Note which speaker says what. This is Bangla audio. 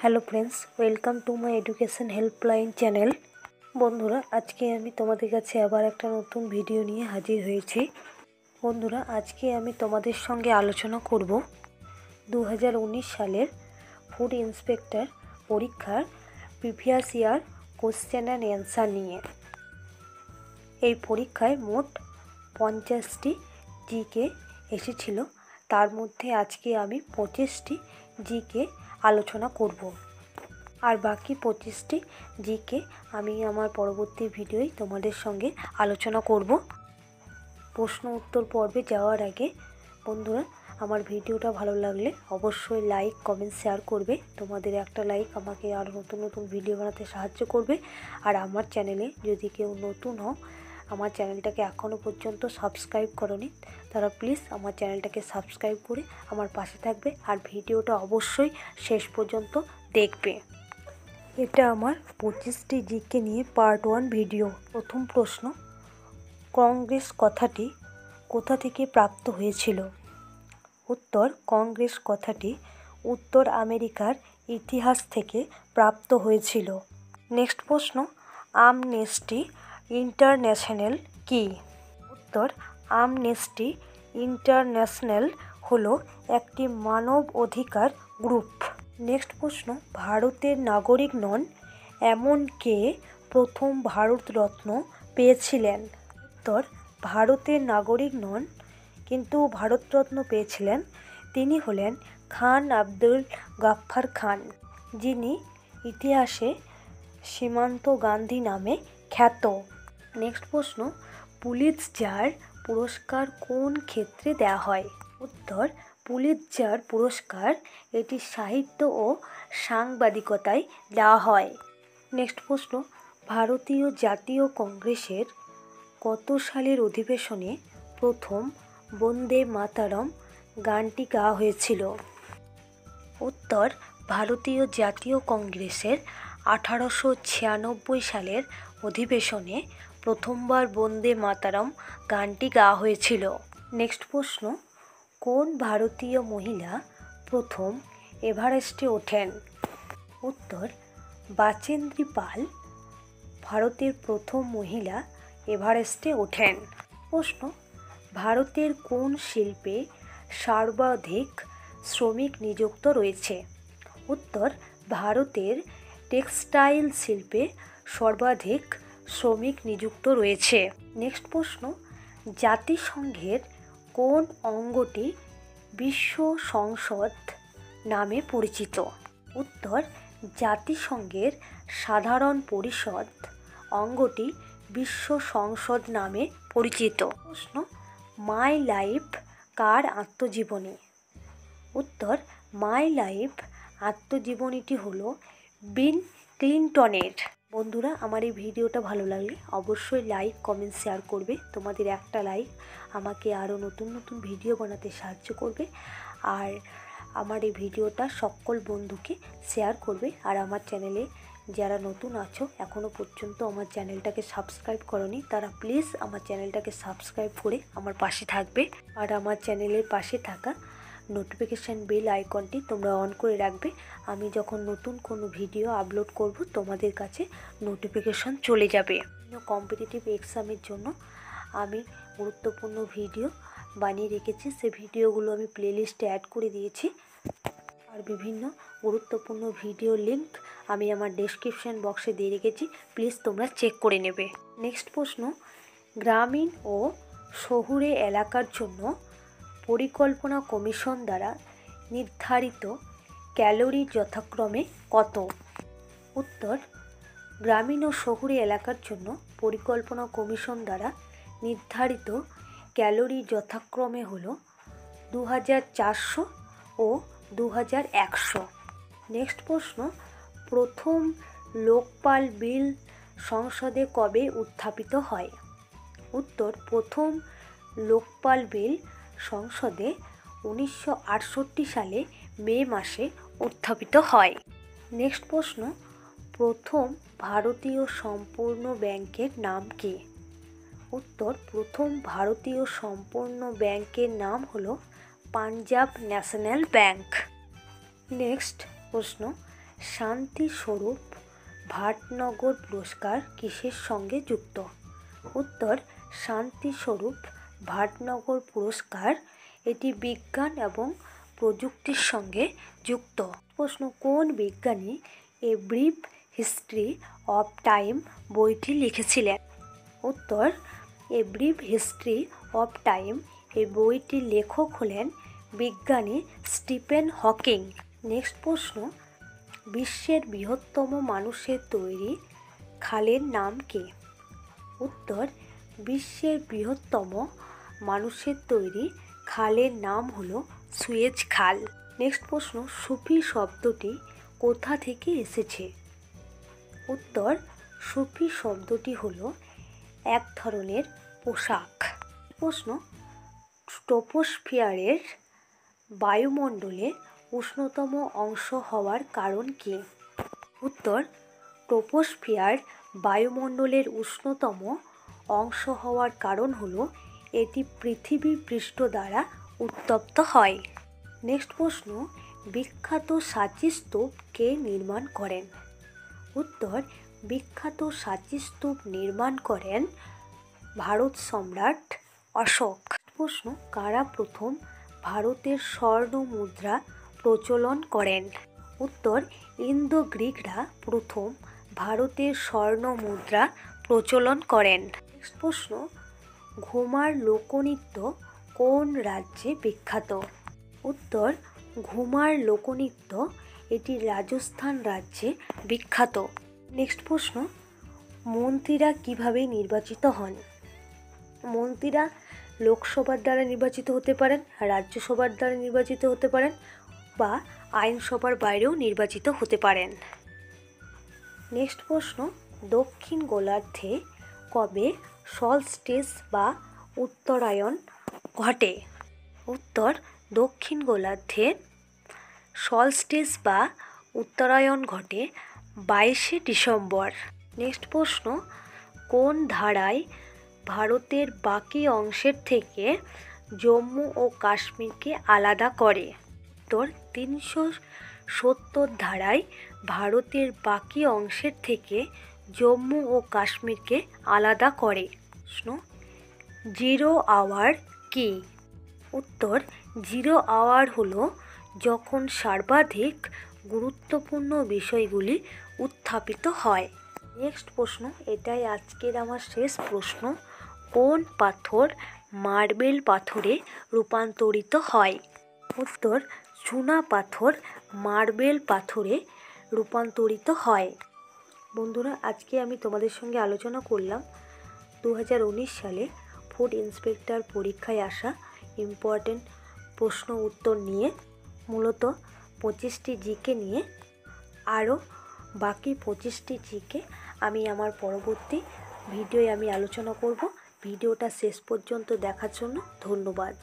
Speaker 1: Hello friends, welcome to my education helpline channel. বন্ধুরা, আজকে আমি তোমাদের কাছে আবার একটা নতুন ভিডিও নিয়ে হাজির হয়েছি। বন্ধুরা, আজকে আমি তোমাদের সঙ্গে আলোচনা করব 2019 সালের ফুড ইন্সপেক্টর পরীক্ষার previous year question and answer নিয়ে। এই পরীক্ষায় মোট 50টি জিকে এসেছিল, তার মধ্যে আজকে আমি 25টি জিকে আলোচনা করব, আর বাকি 25টি জিকে আমি আমার পরবর্তী ভিডিওয় তোমাদের সঙ্গে আলোচনা করব। প্রশ্ন উত্তর পর্বে যাওয়ার আগে বন্ধুরা, আমার ভিডিওটা ভালো লাগলে অবশ্যই লাইক, কমেন্ট, শেয়ার করবে। তোমাদের একটা লাইক আমাকে আরও নতুন নতুন ভিডিও বানাতে সাহায্য করবে। আর আমার চ্যানেলে যদি কেউ নতুন হও, আমার চ্যানেলটাকে এখনও পর্যন্ত সাবস্ক্রাইব করোনি, তারা প্লিজ আমার চ্যানেলটাকে সাবস্ক্রাইব করে আমার পাশে থাকবে আর ভিডিওটা অবশ্যই শেষ পর্যন্ত দেখবে। এটা আমার 25টি জিকে নিয়ে পার্ট 1 ভিডিও। প্রথম প্রশ্ন, কংগ্রেস কথাটি কোথা থেকে প্রাপ্ত হয়েছিল? উত্তর, কংগ্রেস কথাটি উত্তর আমেরিকার ইতিহাস থেকে প্রাপ্ত হয়েছিল। নেক্সট প্রশ্ন, আমনেস্টি ইন্টারন্যাশনাল কি? উত্তর, আমনেস্টি ইন্টারন্যাশনাল হলো একটি মানব অধিকার গ্রুপ। নেক্সট প্রশ্ন, ভারতের নাগরিক নন এমন কে প্রথম ভারতরত্ন পেয়েছিলেন? উত্তর, ভারতের নাগরিক নন কিন্তু ভারতরত্ন পেয়েছিলেন তিনি হলেন খান আব্দুল গাফফার খান, যিনি ইতিহাসে সীমান্ত গান্ধী নামে খ্যাত। নেক্সট প্রশ্ন, পুলিৎজার পুরস্কার কোন ক্ষেত্রে দেওয়া হয়? উত্তর, পুলিৎজার পুরস্কার এটি সাহিত্য ও সাংবাদিকতায় দেওয়া হয়। নেক্সট প্রশ্ন, ভারতীয় জাতীয় কংগ্রেসের কত সালের অধিবেশনে প্রথম বন্দে মাতরম গানটি গাওয়া হয়েছিল? উত্তর, ভারতীয় জাতীয় কংগ্রেসের 1896 সালের অধিবেশনে প্রথমবার বন্দে মাতরম গানটি গাওয়া হয়েছিল। নেক্সট প্রশ্ন, কোন ভারতীয় মহিলা প্রথম এভারেস্টে ওঠেন? উত্তর, বাচেন্দ্রী পাল ভারতের প্রথম মহিলা এভারেস্টে ওঠেন। প্রশ্ন, ভারতের কোন শিল্পে সর্বাধিক শ্রমিক নিযুক্ত রয়েছে? উত্তর, ভারতের টেক্সটাইল শিল্পে সর্বাধিক শ্রমিক নিযুক্ত রয়েছে। নেক্সট প্রশ্ন, জাতিসংঘের কোন অঙ্গটি বিশ্ব সংসদ নামে পরিচিত? উত্তর, জাতিসংঘের সাধারণ পরিষদ অঙ্গটি বিশ্ব সংসদ নামে পরিচিত। প্রশ্ন, মাই লাইফ কার আত্মজীবনী? উত্তর, মাই লাইফ আত্মজীবনীটি হলো বিল ক্লিনটনের। বন্ধুরা, আমার এই ভিডিওটা ভালো লাগলে অবশ্যই লাইক, কমেন্ট, শেয়ার করবে। তোমাদের একটা লাইক আমাকে আরও নতুন নতুন ভিডিও বানাতে সাহায্য করবে। আর আমার এই ভিডিওটা সকল বন্ধুকে শেয়ার করবে। আর আমার চ্যানেলে যারা নতুন আছো, এখনও পর্যন্ত আমার চ্যানেলটাকে সাবস্ক্রাইব করোনি, তারা প্লিজ আমার চ্যানেলটাকে সাবস্ক্রাইব করে আমার পাশে থাকবে। আর আমার চ্যানেলের পাশে থাকা নোটিফিকেশান বেল আইকনটি তোমরা অন করে রাখবে। আমি যখন নতুন কোনো ভিডিও আপলোড করব, তোমাদের কাছে নোটিফিকেশান চলে যাবে। কম্পিটিটিভ এক্সামের জন্য আমি গুরুত্বপূর্ণ ভিডিও বানিয়ে রেখেছি, সে ভিডিওগুলো আমি প্লেলিস্টে অ্যাড করে দিয়েছি। আর বিভিন্ন গুরুত্বপূর্ণ ভিডিও লিঙ্ক আমি আমার ডেসক্রিপশন বক্সে দিয়ে রেখেছি, প্লিজ তোমরা চেক করে নেবে। নেক্সট প্রশ্ন, গ্রামীণ ও শহুরে এলাকার জন্য পরিকল্পনা কমিশন দ্বারা নির্ধারিত ক্যালোরি যথাক্রমে কত? উত্তর, গ্রামীণ ও শহুরে এলাকার জন্য পরিকল্পনা কমিশন দ্বারা নির্ধারিত ক্যালোরি যথাক্রমে হল 2400 ও 2100। নেক্সট প্রশ্ন, প্রথম লোকপাল বিল সংসদে কবে উত্থাপিত হয়? উত্তর, প্রথম লোকপাল বিল সংসদে 1968 সালে মে মাসে উত্থাপিত হয়। নেক্সট প্রশ্ন, প্রথম ভারতীয় সম্পূর্ণ ব্যাংকের নাম কি? উত্তর, প্রথম ভারতীয় সম্পূর্ণ ব্যাংকের নাম হলো পাঞ্জাব ন্যাশনাল ব্যাংক। নেক্সট প্রশ্ন, শান্তিস্বরূপ ভাটনগর পুরস্কার কিসের সঙ্গে যুক্ত? উত্তর, শান্তিস্বরূপ ভাটনগর পুরস্কার এটি বিজ্ঞান এবং প্রযুক্তির সঙ্গে যুক্ত। প্রশ্ন, কোন বিজ্ঞানী a brief history of time বইটি লিখেছিলেন? উত্তর, a brief history of time এই বইটির লেখক হলেন বিজ্ঞানী স্টিফেন হকিং। নেক্সট প্রশ্ন, বিশ্বের বৃহত্তম মানুষের তৈরি খালের নাম কি? উত্তর, বিশ্বের বৃহত্তম মানুষের তৈরি খালের নাম হলো সুয়েজ খাল। নেক্সট প্রশ্ন, সুফি শব্দটি কোথা থেকে এসেছে? উত্তর, সুফি শব্দটি হলো এক ধরনের পোশাক। প্রশ্ন, ট্রপোস্ফিয়ারের বায়ুমণ্ডলে উষ্ণতম অংশ হওয়ার কারণ কি? উত্তর, ট্রপোস্ফিয়ার বায়ুমণ্ডলের উষ্ণতম অংশ হওয়ার কারণ হলো এটি পৃথিবী পৃষ্ঠ দ্বারা উত্তপ্ত হয়। নেক্সট প্রশ্ন, বিখ্যাত সাঁচি স্তূপ কে নির্মাণ করেন? উত্তর, বিখ্যাত সাঁচি স্তূপ নির্মাণ করেন ভারত সম্রাট অশোক। প্রশ্ন, কারা প্রথম ভারতের স্বর্ণ মুদ্রা প্রচলন করেন? উত্তর, ইন্দো গ্রিকরা প্রথম ভারতের স্বর্ণ মুদ্রা প্রচলন করেন। নেক্সট প্রশ্ন, ঘুমার লোকনৃত্য কোন রাজ্যে বিখ্যাত? উত্তর, ঘুমার লোকনৃত্য এটি রাজস্থান রাজ্যে বিখ্যাত। নেক্সট প্রশ্ন, মন্ত্রীরা কিভাবে নির্বাচিত হন? মন্ত্রীরা লোকসভার দ্বারা নির্বাচিত হতে পারেন, রাজ্যসভার দ্বারা নির্বাচিত হতে পারেন বা আইনসভার বাইরেও নির্বাচিত হতে পারেন। নেক্সট প্রশ্ন, দক্ষিণ গোলার্ধে কবে সলস্টিস বা উত্তরায়ণ ঘটে? উত্তর, দক্ষিণ গোলার্ধে সলস্টিস বা উত্তরায়ণ ঘটে 22শে ডিসেম্বর। নেক্সট প্রশ্ন, কোন ধারায় ভারতের বাকি অংশের থেকে জম্মু ও কাশ্মীরকে আলাদা করে? উত্তর, 370 ধারায় ভারতের বাকি অংশের থেকে জম্মু ও কাশ্মীরকে আলাদা করে। প্রশ্ন, জিরো আওয়ার কি? উত্তর, জিরো আওয়ার হলো যখন সর্বাধিক গুরুত্বপূর্ণ বিষয়গুলি উত্থাপিত হয়। নেক্সট প্রশ্ন, এটাই আজকের আমার শেষ প্রশ্ন, কোন পাথর মার্বেল পাথরে রূপান্তরিত হয়? উত্তর, চুনা পাথর মার্বেল পাথরে রূপান্তরিত হয়। বন্ধুরা, আজকে আমি তোমাদের সঙ্গে আলোচনা করলাম 2019 সালে ফুড ইন্সপেক্টর পরীক্ষায় আসা ইম্পর্টেন্ট প্রশ্ন উত্তর নিয়ে, মূলত 25টি জিকে নিয়ে। আরও বাকি 25টি জিকে আমি আমার পরবর্তী ভিডিওয়ে আমি আলোচনা করব। ভিডিওটা শেষ পর্যন্ত দেখার জন্য ধন্যবাদ।